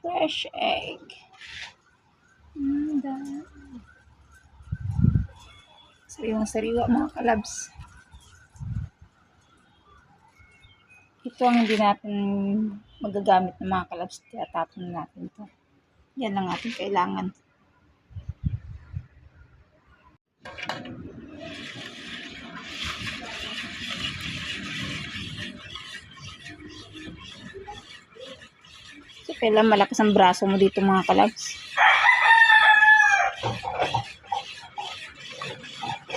Fresh egg. Sariwang-sariwa mga kalabs. Ito ang hindi natin magagamit ng mga kalabs. Kaya tapon natin ito. Yan ang ating kailangan. So, kailangan malakas ang braso mo dito mga kalabs.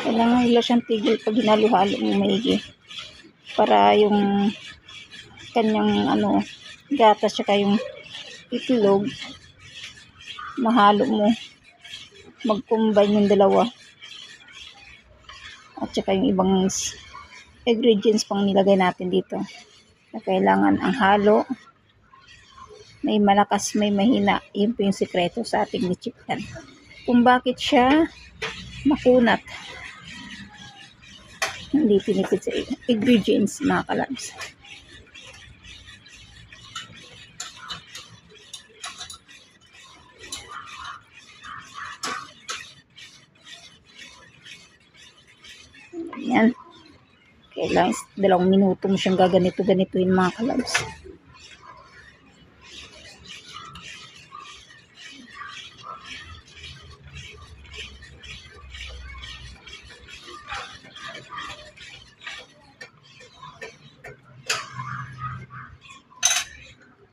Kailangan hila siyang tigil pag hinalo-halo mo maigi. Para yung kanyang gatas tsaka yung itlog mahalo mo. Mag-combine yung dalawa. At saka yung ibang ingredients pang nilagay natin dito. Na kailangan ang halo. May malakas, may mahina. Yun po yung sikreto sa ating lechiplan. Kung bakit siya makunat. Hindi tinipid sa ingredients mga kalabs. Yan. Kailangan 2 minuto mo siyang gaganito-ganituin mga kalabs.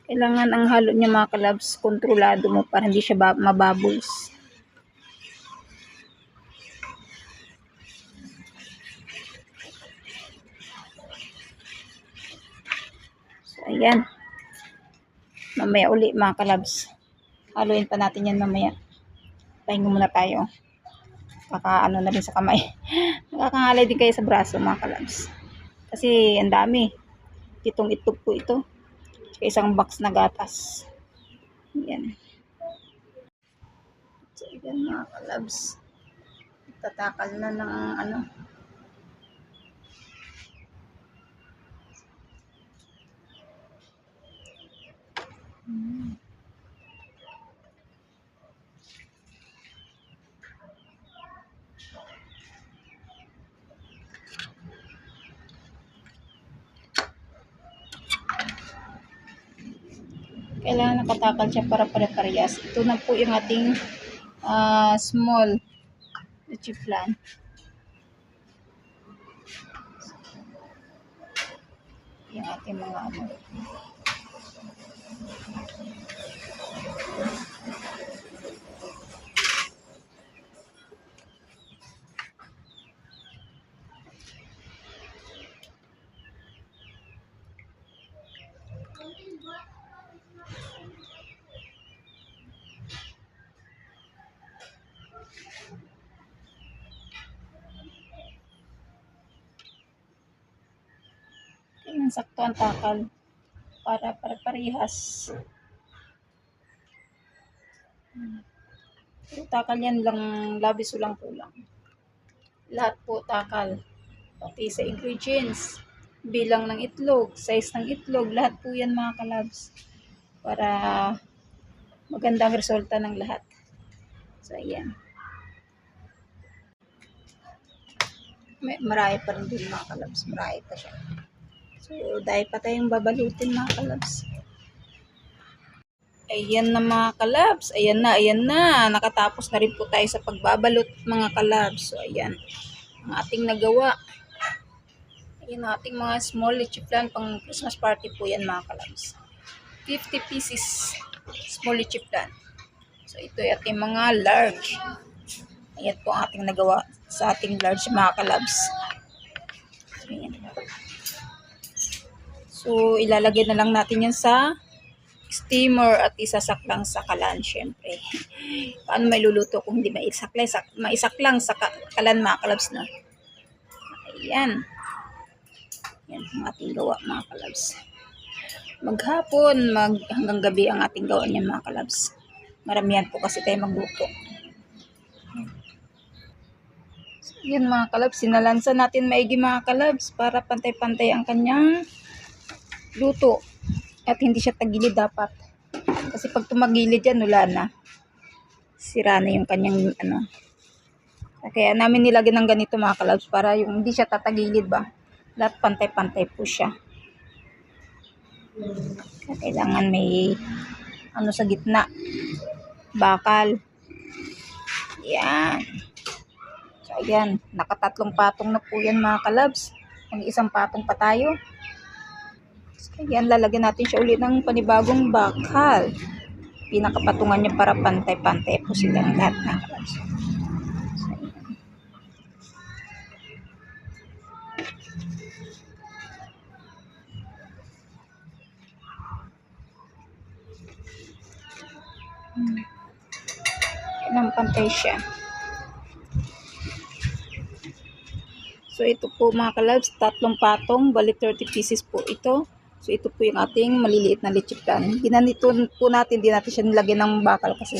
Kailangan ang halo niya mga kalabs, kontrolado mo para hindi siya mabubbles. So, ayan. Mamaya uli mga kalabs. Haluin pa natin yan mamaya. Pahinga muna tayo. Kakaano na rin sa kamay. Nakakangalay din kayo sa braso mga kalabs. Kasi ang dami. 7 itlog po ito. Isang box na gatas. Yan. So, yan mga kalabs. Tatakal na ng kailangan nakatakal siya para pare-parehas. Ito na po yung ating small lechiplan. Yung ating mga kailangan sakto ang takal para parehas. Takal yan lang, labis ulang kulang. Lahat po takal. Pati sa ingredients, bilang ng itlog, size ng itlog, lahat po yan mga kalabs. Para magandang resulta ng lahat. So, ayan. Marami pa rin din mga kalabs. Marami pa siya. So, dahil pa tayong babalutin mga kalabs. Ayan na mga kalabs. Ayan na. Nakatapos na rin po tayo sa pagbabalot mga kalabs. So, ayan. Ang ating nagawa. Ayan ang ating mga small lechiplan pang Christmas party po yan mga kalabs. 50 pieces small lechiplan. So, ito ay ating mga large. Ayan po ang ating nagawa sa ating large mga kalabs. Ayan. So, ilalagay na lang natin yan sa steamer at isasak lang sa kalan, syempre. Paano may luluto kung hindi maisak lang sa kalan mga kalabs na. Ayan. Yan ang ating gawa mga kalabs. Maghapon, hanggang gabi ang ating gawa niyan mga kalabs. Maramihan po kasi tayo magluto. So, yun mga kalabs, sinalansa natin maigi mga kalabs para pantay-pantay ang kanyang luto at hindi siya tagilid dapat. Kasi pag tumagilid yan, wala na. Sira na yung kanyang ano. Kaya namin nilagyan ng ganito mga kalabs para yung hindi siya tatagilid ba. Lahat pantay-pantay po siya. Kaya kailangan may ano sa gitna. Bakal. Yan. So ayan, nakatatlong patong na po yan mga kalabs. Isang patong pa tayo. So ayan, lalagyan natin siya ulit ng panibagong bakal. Pinakapatungan niya para pantay-pantay po silang lahat mga kalabs. Ng pantay siya. So ito po mga kalabs, tatlong patong, bali 30 pieces po ito. So ito po yung ating maliliit na leche plan. Ginanito po natin, di natin siya nilagyan ng bakal kasi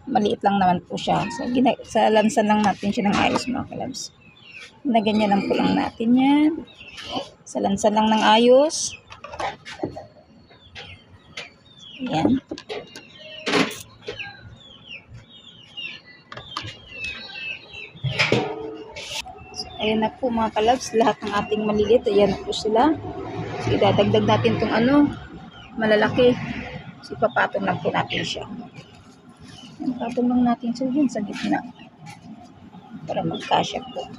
maliit lang naman po siya. So sa lansan lang natin siya ng ayos mga kalabs. Ganyan lang po lang natin yan. Sa lansan lang ng ayos. Ayan. Ayan na po mga kalabs, lahat ng ating maliliit, ayan na po sila. So idadagdag natin itong ano, malalaki. So ipapatong lang po natin siya. Ipapatong lang natin siya dun sa gitna. Para magkasya po.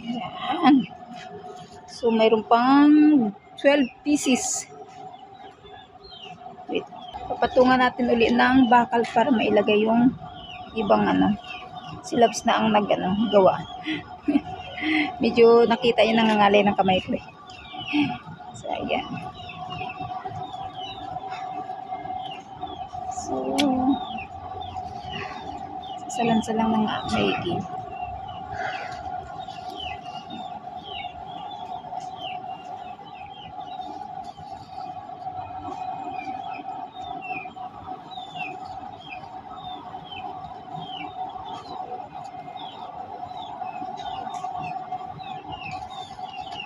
Yan. So, mayroon pang 12 pieces. Wait. Papatungan natin uli ng bakal para mailagay yung ibang ano. Si Labs na ang gawa. Medyo nakita niyo nangangalay ng kamay ko eh. So, ayan. So, sasalan-salang ng maigi.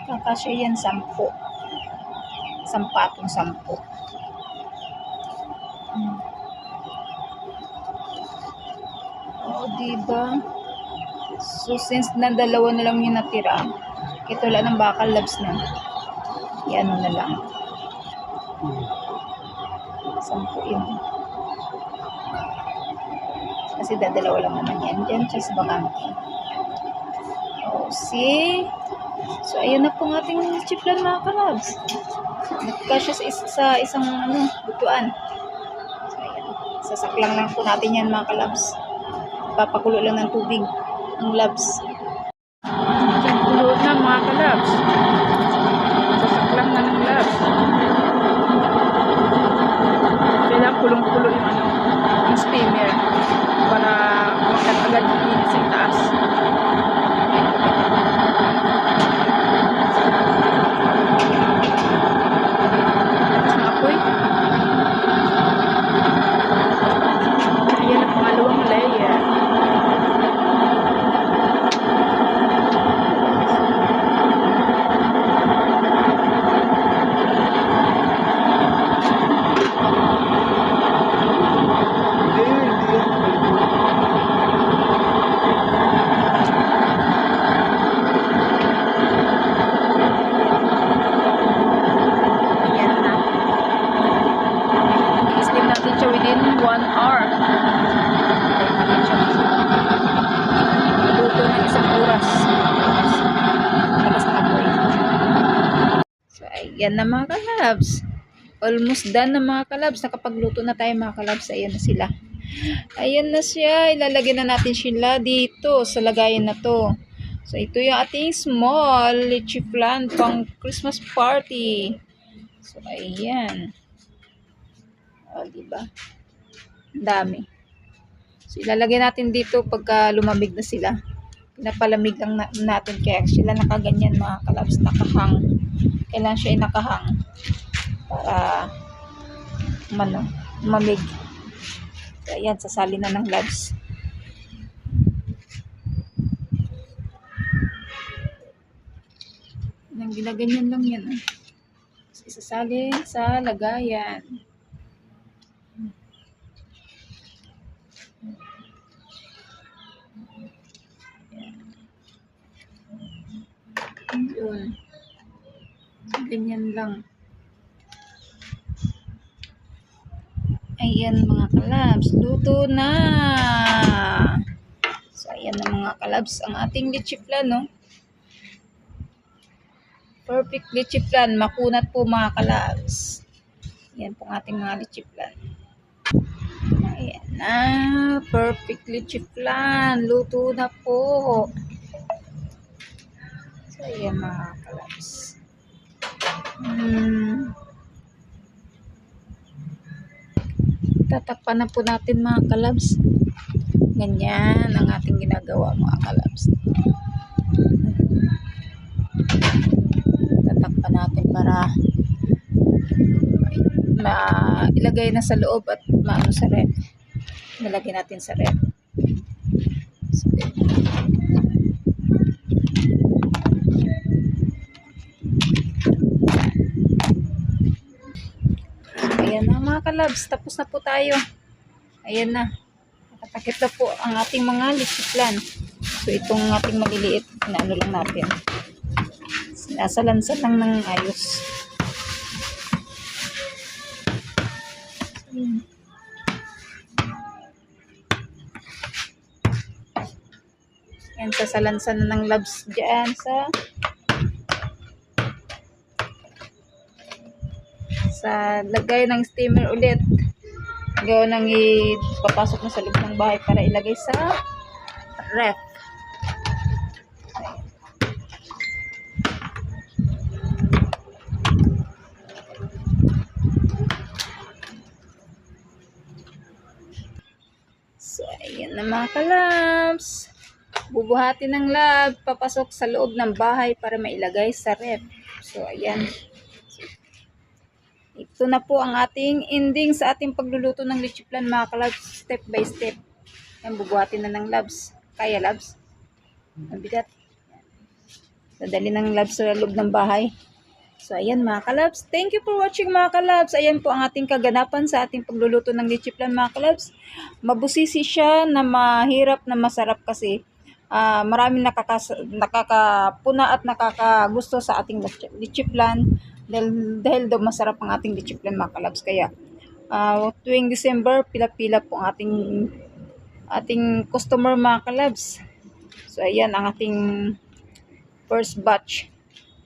Kakasya yan 10. 10 patong 10. Oh, diba? So, since na dalawa na lang yung natira, ito lang ng bakal Labs na. Yan na lang. 10 yun. Kasi dadalawa lang naman yan. Diyan siya sa bakante. Oh, see? So, ayun na po ng ating chiplan mga kalabs. Nagkasya sa isang butuan. So, ayan. Sasaklang lang po natin yan mga kalabs. Papakulo lang ng tubig ang labs. Diyan kulo na mga kalabs. Sasaklang na ng labs. Kailangan kulong-kulo yung steamer para magkatagad yung init sa itaas. Within 1 hour. Luto ng isang oras. Labas na apoy. So, ayan na mga kalabs. Almost done na mga kalabs. Nakapagluto na tayo mga kalabs. Ayan na sila. Ayan na siya. Ilalagay na natin sila dito sa lagayan na to. So, ito yung ating small leche flan pang Christmas party. So, ayan. O, diba? Dami. So, ilalagay natin dito pagka lumamig na sila. Pinapalamig lang natin kaya sila nakaganyan mga kalabs, nakahang. Kailangan siya ay nakahang para mamig. So, ayan, sasali na ng labs. Nang ginaganyan lang yan. Isasali sa lagayan. Yun. Ganyan lang. Ayan mga kalabs, luto na. So ayan na mga kalabs, ang ating leche flan, no? Perfect leche flan, makunat po mga kalabs. Ayan po ang ating mga leche flan. Ayan na, perfect leche flan, luto na po. So ayan mga kalabs. Tatakpan na po natin mga kalabs. Ganyan ang ating ginagawa mga kalabs. Tatakpan natin para ilagay na sa loob at maano sa ref. Nilagay natin sa ref. So, ayan na mga kalabs, tapos na po tayo. Ayan na. Nakatakip na po ang ating mga leche flan. So itong ating maliliit, inaano lang natin. Sinasalansan lang ng ayos. Yan, sasalansan na ng labs dyan sa lagay ng steamer ulit. Gawa nang ipapasok na sa loob ng bahay para ilagay sa ref. So, ayan na mga kalabs. Bubuhatin ng lab, papasok sa loob ng bahay para mailagay sa ref. So, ayan. Ito na po ang ating ending sa ating pagluluto ng leche flan mga kalabs, step by step. Ayan, bubuhatin na ng labs. Kaya labs? Ang bigat. Dadali ng labs sa loob ng bahay. So, ayan mga kalabs. Thank you for watching mga kalabs. Ayan po ang ating kaganapan sa ating pagluluto ng leche flan mga kalabs. Mabusisi siya na mahirap na masarap kasi maraming nakakapuna at nakakagusto sa ating leche flan. Dahil daw masarap ang ating leche flan mga kalabs. Kaya tuwing December, pila-pila po ang ating customer mga kalabs. So, ayan ang ating first batch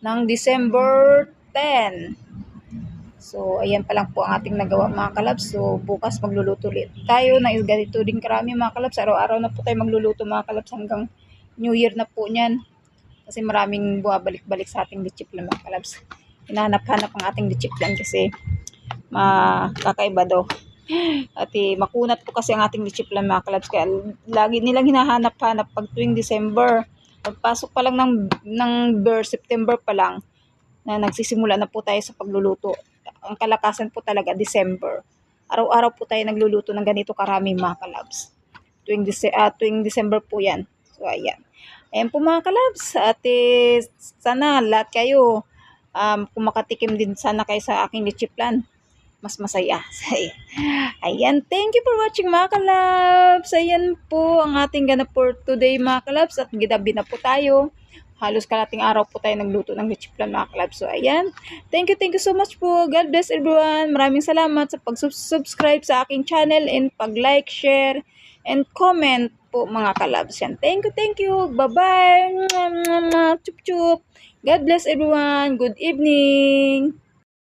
ng December 10. So, ayan pa lang po ang ating nagawa mga kalabs. So, bukas magluluto ulit tayo na ganito din karami mga kalabs. Araw-araw na po tayo magluluto mga kalabs hanggang New Year na po niyan. Kasi maraming buwabalik-balik sa ating leche flan mga kalabs. Hinahanap-hanap ang ating leche flan kasi kakaiba daw. At makunat po kasi ang ating leche flan mga kalabs. Kaya lagi nilang hinahanap-hanap pag tuwing December. Pagpasok pa lang ng September pa lang na nagsisimula na po tayo sa pagluluto. Ang kalakasan po talaga December. Araw-araw po tayo nagluluto ng ganito karami mga kalabs. Tuwing December po yan. So ayan. Ayan po mga kalabs. At sana lahat kayo kung makatikim din sana kayo sa aking leche flan, mas masaya. Ayan, thank you for watching mga kalabs. Ayan po ang ating ganap for today mga kalabs. At gidabi na po tayo. Halos kalating araw po tayo nagluto ng leche flan mga kalabs. So ayan, thank you so much po. God bless everyone. Maraming salamat sa pag-subscribe sa aking channel and pag-like, share, and comment po mga kalabs. Yan. Thank you. Bye-bye. Chup chup. God bless everyone. Good evening.